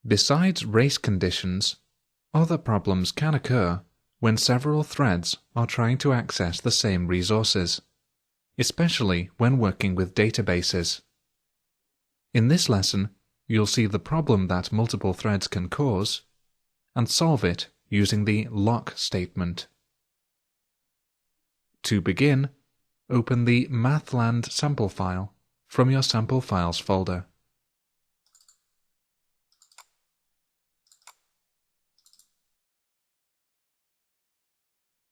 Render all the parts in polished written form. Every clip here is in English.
Besides race conditions, other problems can occur when several threads are trying to access the same resources, especially when working with databases. In this lesson, you'll see the problem that multiple threads can cause and solve it using the lock statement. To begin, open the Mathland sample file from your Sample Files folder.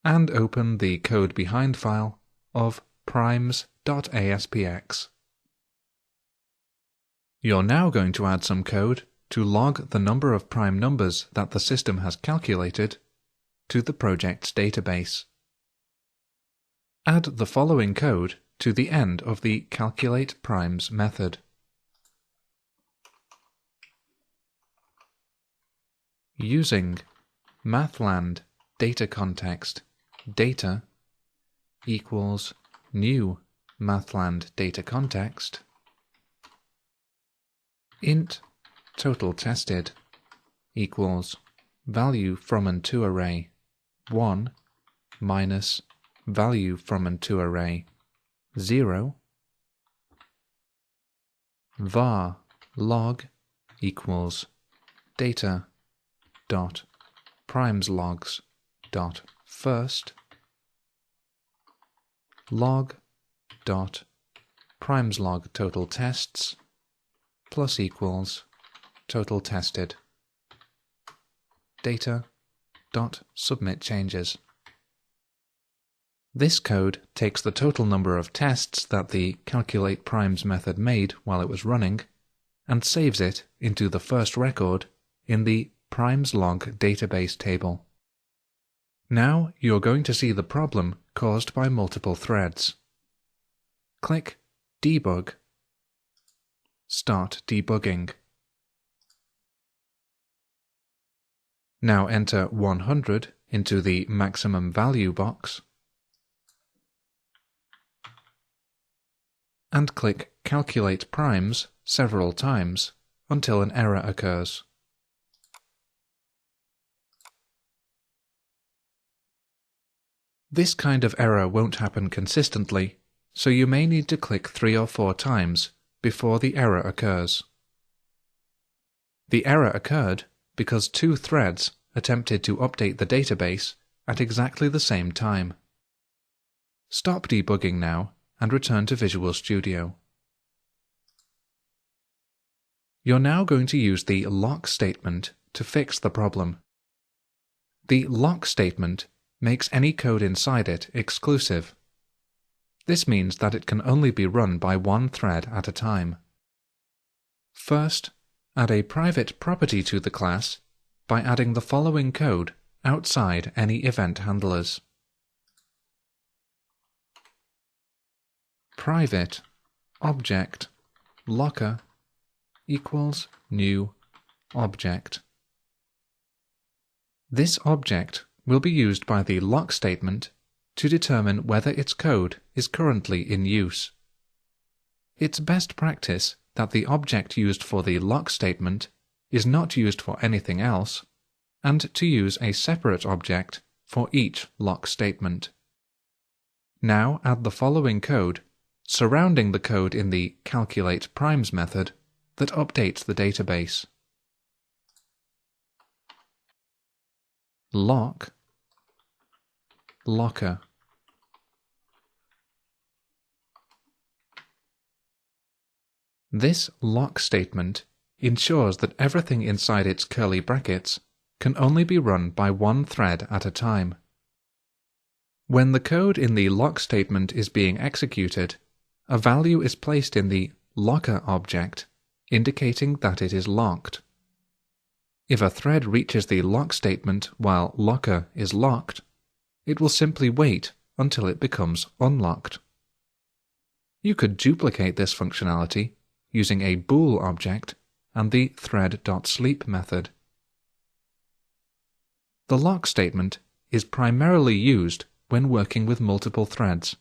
And open the code behind file of primes.aspx. You're now going to add some code to log the number of prime numbers that the system has calculated to the project's database. Add the following code to the end of the calculatePrimes method. Using Mathland data context data equals new Mathland data context, int total tested equals value from and to array 1 minus value from and to array 0, var log equals data dot primeslogs dot first log dot primeslog total tests plus equals total tested data dot submit changes. This code takes the total number of tests that the calculatePrimes method made while it was running and saves it into the first record in the primeslog database table. Now you're going to see the problem caused by multiple threads. Click Debug. Start debugging. Now enter 100 into the maximum value box and click Calculate Primes several times until an error occurs. This kind of error won't happen consistently, so you may need to click 3 or 4 times before the error occurs. The error occurred because 2 threads attempted to update the database at exactly the same time. Stop debugging now and return to Visual Studio. You're now going to use the lock statement to fix the problem. The lock statement makes any code inside it exclusive. This means that it can only be run by one thread at a time. First, add a private property to the class by adding the following code outside any event handlers. Private object locker equals new object. This object will be used by the lock statement to determine whether its code is currently in use. It's best practice that the object used for the lock statement is not used for anything else, and to use a separate object for each lock statement. Now add the following code surrounding the code in the calculatePrimes method that updates the database. Lock locker. This lock statement ensures that everything inside its curly brackets can only be run by one thread at a time. When the code in the lock statement is being executed, a value is placed in the locker object, indicating that it is locked. If a thread reaches the lock statement while locker is locked, it will simply wait until it becomes unlocked. You could duplicate this functionality using a bool object and the thread.sleep method. The lock statement is primarily used when working with multiple threads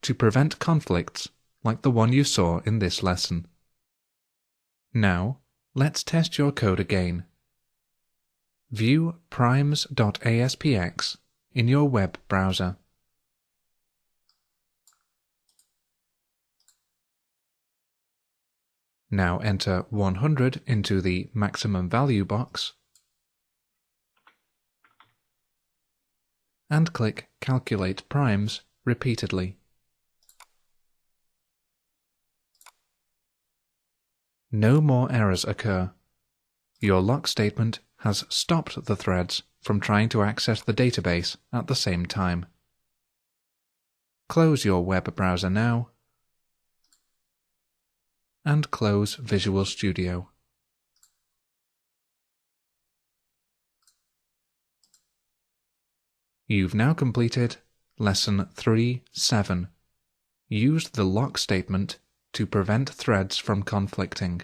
to prevent conflicts like the one you saw in this lesson. Now, Let's test your code again. View primes.aspx in your web browser. Now enter 100 into the maximum value box and click Calculate Primes repeatedly. No more errors occur. Your lock statement has stopped the threads from trying to access the database at the same time. Close your web browser now and close Visual Studio. You've now completed Lesson 3.7. Use the lock statement to prevent threads from conflicting.